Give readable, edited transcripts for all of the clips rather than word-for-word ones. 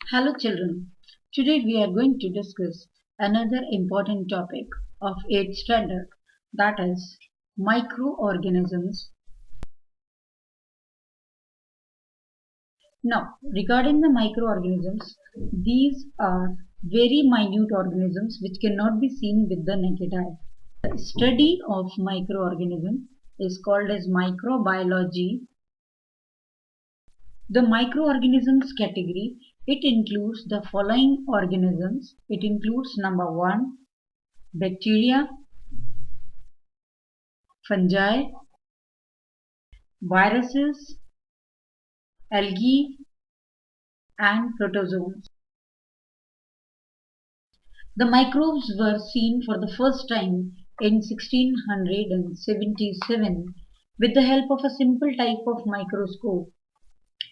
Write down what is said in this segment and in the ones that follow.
Hello children. Today we are going to discuss another important topic of 8th standard, that is microorganisms. Now, regarding the microorganisms, these are very minute organisms which cannot be seen with the naked eye. The study of microorganisms is called as microbiology. The microorganisms category, it includes the following organisms. It includes number 1, bacteria, fungi, viruses, algae, and protozoans. The microbes were seen for the first time in 1677 with the help of a simple type of microscope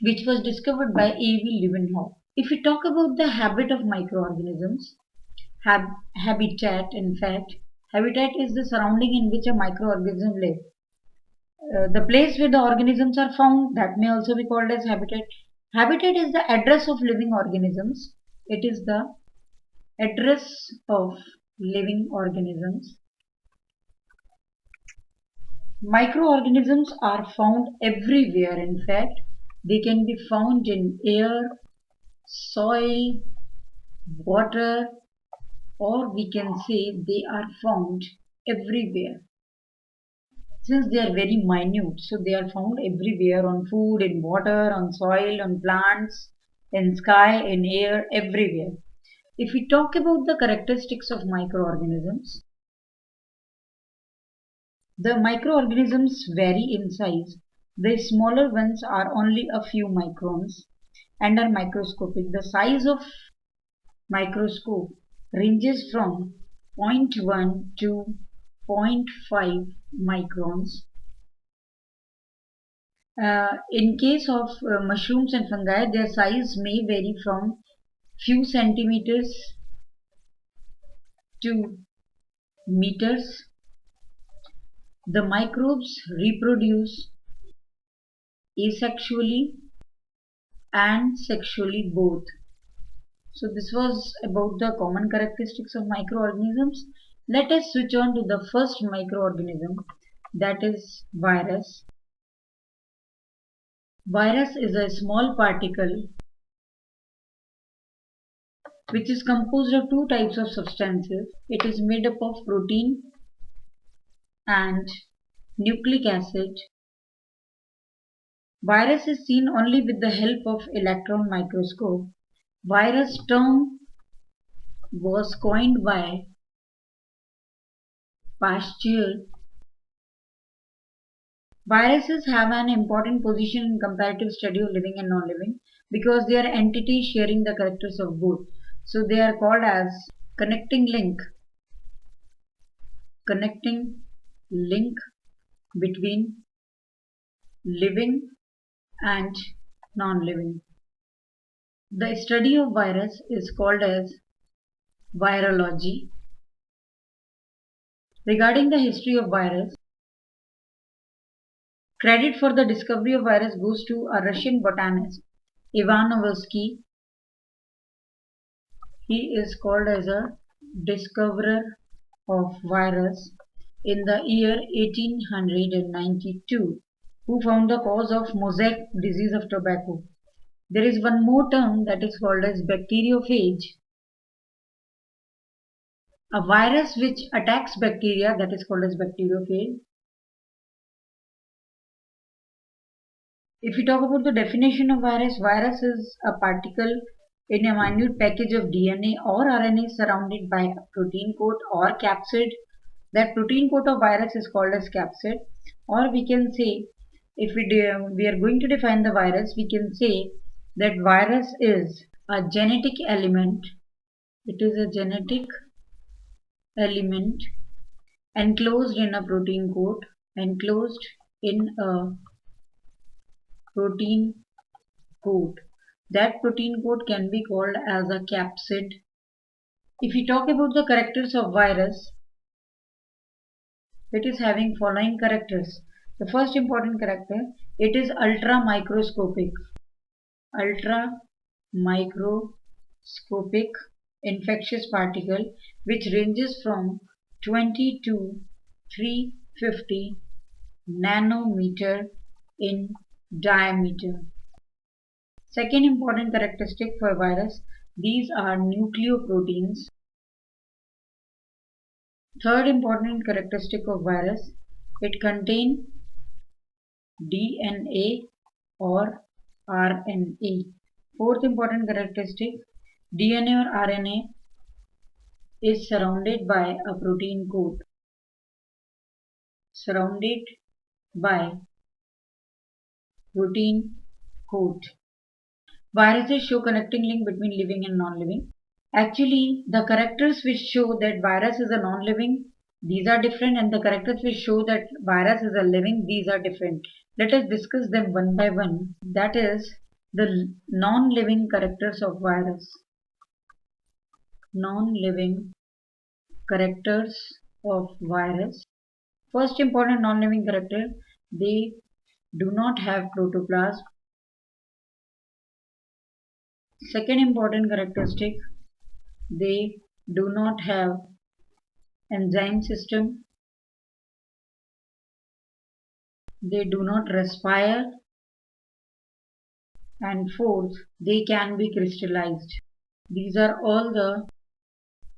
which was discovered by A.V. Leeuwenhoek. If we talk about the habit of microorganisms, habitat, in fact, habitat is the surrounding in which a microorganism lives. The place where the organisms are found, that may also be called as habitat. Habitat is the address of living organisms. It is the address of living organisms. Microorganisms are found everywhere. In fact, they can be found in air, soil, water, or we can say they are found everywhere. Since they are very minute, so they are found everywhere, on food, in water, on soil, on plants, in sky, in air, everywhere. If we talk about the characteristics of microorganisms, the microorganisms vary in size. The smaller ones are only a few microns and are microscopic. The size of microscope ranges from zero point 0.1 to 0.5 microns. In case of mushrooms and fungi, their size may vary from few centimeters to meters. The microbes reproduce asexually and sexually both. So this was about the common characteristics of microorganisms. Let us switch on to the first microorganism, that is virus. Virus is a small particle which is composed of two types of substances. It is made up of protein and nucleic acid. Virus is seen only with the help of electron microscope. Virus term was coined by Pasteur. Viruses have an important position in comparative study of living and non-living because they are entities sharing the characters of both. So they are called as connecting link between living and non-living. The study of virus is called as virology. Regarding the history of virus, credit for the discovery of virus goes to a Russian botanist, Ivan Novossky. He is called as a discoverer of virus in the year 1892, who found the cause of mosaic disease of tobacco. There is one more term that is called as bacteriophage. A virus which attacks bacteria, that is called as bacteriophage. If we talk about the definition of virus, virus is a particle in a minute package of DNA or RNA surrounded by a protein coat or capsid. That protein coat of virus is called as capsid. Or we can say, if we are going to define the virus, we can say that virus is a genetic element. It is a genetic element enclosed in a protein coat, enclosed in a protein coat. That protein coat can be called as a capsid. If we talk about the characters of virus, it is having following characters. The first important character, it is ultra microscopic. Ultra microscopic. microscopic infectious particle which ranges from 20 to 350 nanometer in diameter. Second important characteristic for virus, these are nucleoproteins. Third important characteristic of virus, it contains DNA or RNA. Fourth important characteristic, DNA or RNA is surrounded by a protein coat. Surrounded by protein coat. Viruses show connecting link between living and non-living. Actually, the characters which show that virus is a non-living, these are different, and the characters which show that virus is a living, these are different. Let us discuss them one by one. That is the non-living characters of virus. Non-living characters of virus. First important non-living character, they do not have protoplasm. Second important characteristic, they do not have enzyme system. They do not respire. And fourth, they can be crystallized. These are all the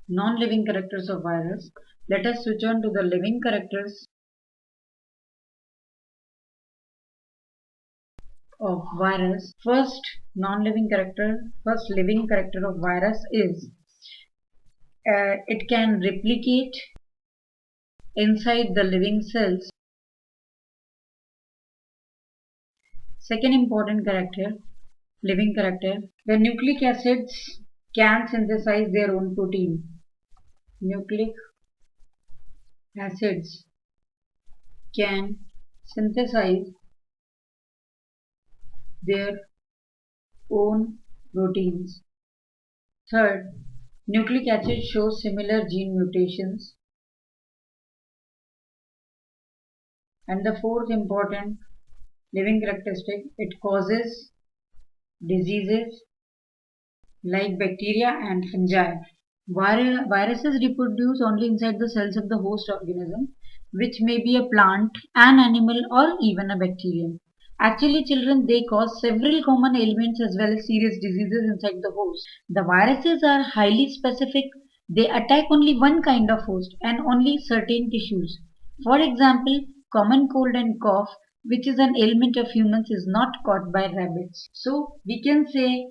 non-living characters of virus. Let us switch on to the living characters of virus. First living character of virus is it can replicate inside the living cells. Second important living character, the nucleic acids can synthesize their own protein. Nucleic acids can synthesize their own proteins. Third, nucleic acid shows similar gene mutations. And the fourth important living characteristic, it causes diseases like bacteria and fungi. Viruses reproduce only inside the cells of the host organism, which may be a plant, an animal, or even a bacterium. Actually, children, they cause several common ailments as well as serious diseases inside the host. The viruses are highly specific. They attack only one kind of host and only certain tissues. For example, common cold and cough, which is an ailment of humans, is not caught by rabbits. So, we can say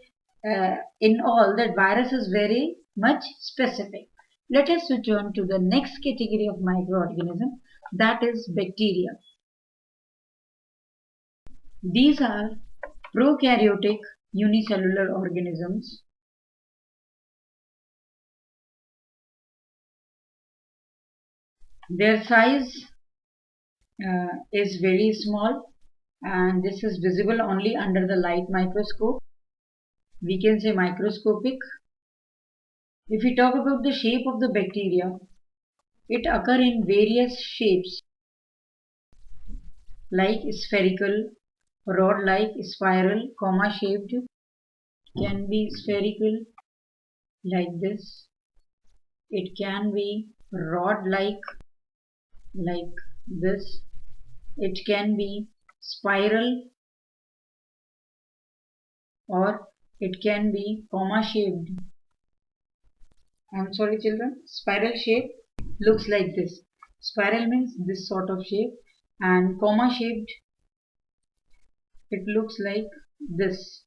in all that virus is very much specific. Let us switch on to the next category of microorganism, that is bacteria. These are prokaryotic unicellular organisms. Their size is very small and this is visible only under the light microscope. We can say microscopic. If we talk about the shape of the bacteria, it occurs in various shapes like spherical, rod-like, spiral, comma-shaped, can be spherical like this. It can be rod-like like this. It can be spiral or it can be comma-shaped. I'm sorry children, spiral shape looks like this. Spiral means this sort of shape and comma-shaped it looks like this.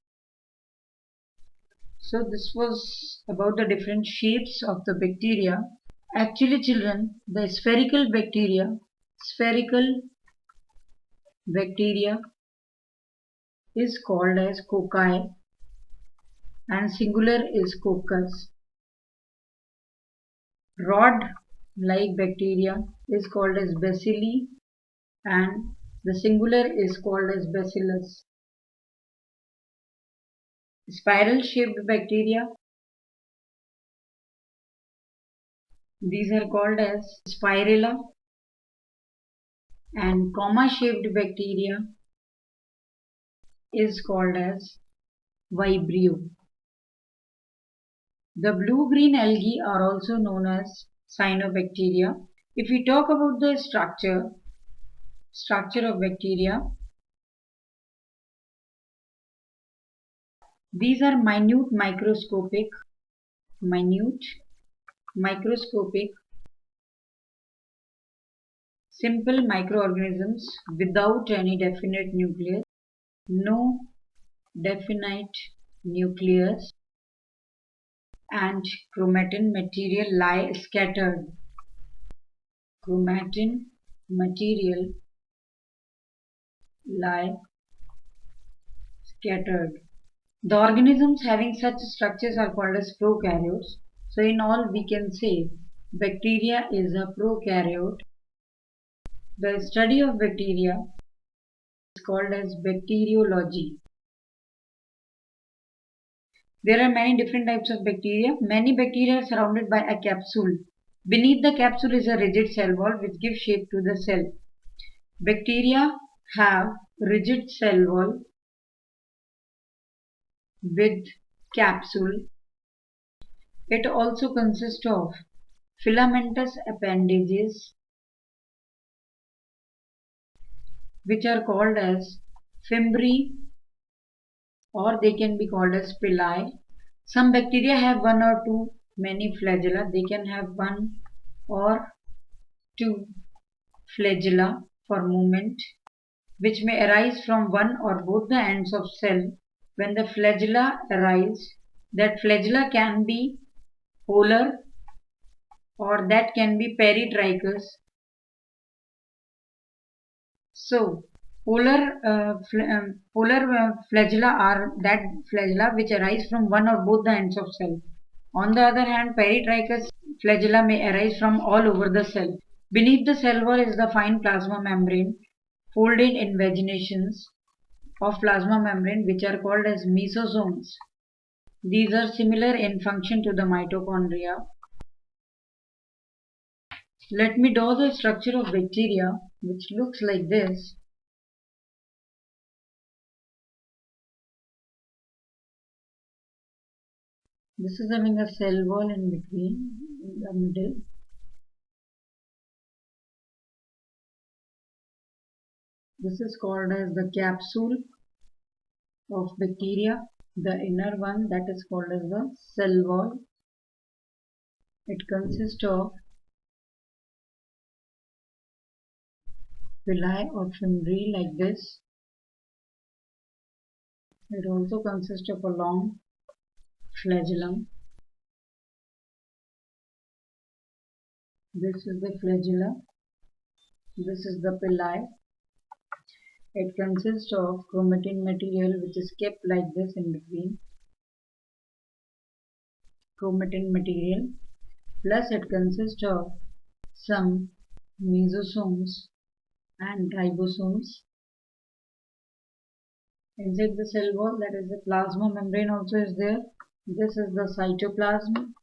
So this was about the different shapes of the bacteria. Actually children, the spherical bacteria is called as cocci and singular is coccus. Rod-like bacteria is called as bacilli and the singular is called as bacillus. Spiral shaped bacteria, these are called as spirilla and comma shaped bacteria is called as vibrio. The blue-green algae are also known as cyanobacteria. If we talk about the structure of bacteria, these are minute microscopic simple microorganisms without any definite nucleus, no definite nucleus, and chromatin material lie scattered. Chromatin material lie scattered. The organisms having such structures are called as prokaryotes. So in all we can say bacteria is a prokaryote. The study of bacteria is called as bacteriology. There are many different types of bacteria. Many bacteria are surrounded by a capsule. Beneath the capsule is a rigid cell wall which gives shape to the cell. Bacteria have rigid cell wall with capsule. It also consists of filamentous appendages which are called as fimbriae, or they can be called as pili. Some bacteria have one or two many flagella. They can have one or two flagella for movement, which may arise from one or both the ends of cell. When the flagella arise, that flagella can be polar or that can be peritrichous. So, polar flagella are that flagella which arise from one or both the ends of cell. On the other hand, peritrichous flagella may arise from all over the cell. Beneath the cell wall is the fine plasma membrane, folded invaginations of plasma membrane which are called as mesosomes. These are similar in function to the mitochondria. Let me draw the structure of bacteria, which looks like this. This is having a cell wall in between, in the middle. This is called as the capsule of bacteria. The inner one, that is called as the cell wall. It consists of villi or fimbriae like this. It also consists of a long flagellum. This is the flagella. This is the pili. It consists of chromatin material which is kept like this in between. Chromatin material. Plus it consists of some mesosomes and ribosomes. Inside the cell wall, that is the plasma membrane also is there. This is the cytoplasm.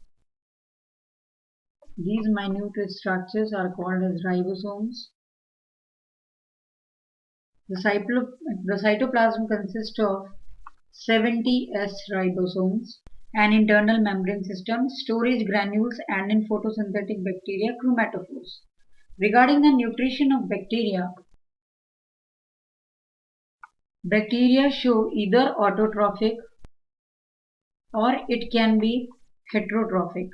These minute structures are called as ribosomes. The cytoplasm consists of 70 S ribosomes, an internal membrane system, storage granules, and in photosynthetic bacteria, chromatophores. Regarding the nutrition of bacteria, bacteria show either autotrophic or it can be heterotrophic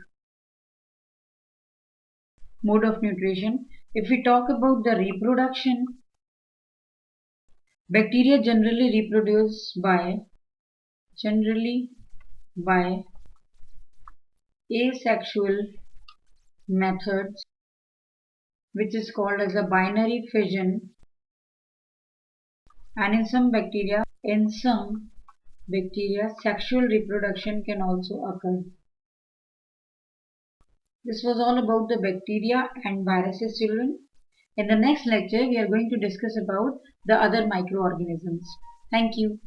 mode of nutrition. If we talk about the reproduction, bacteria generally reproduce by asexual methods, which is called as a binary fission, and in some bacteria sexual reproduction can also occur. This was all about the bacteria and viruses, children. In the next lecture, we are going to discuss about the other microorganisms. Thank you.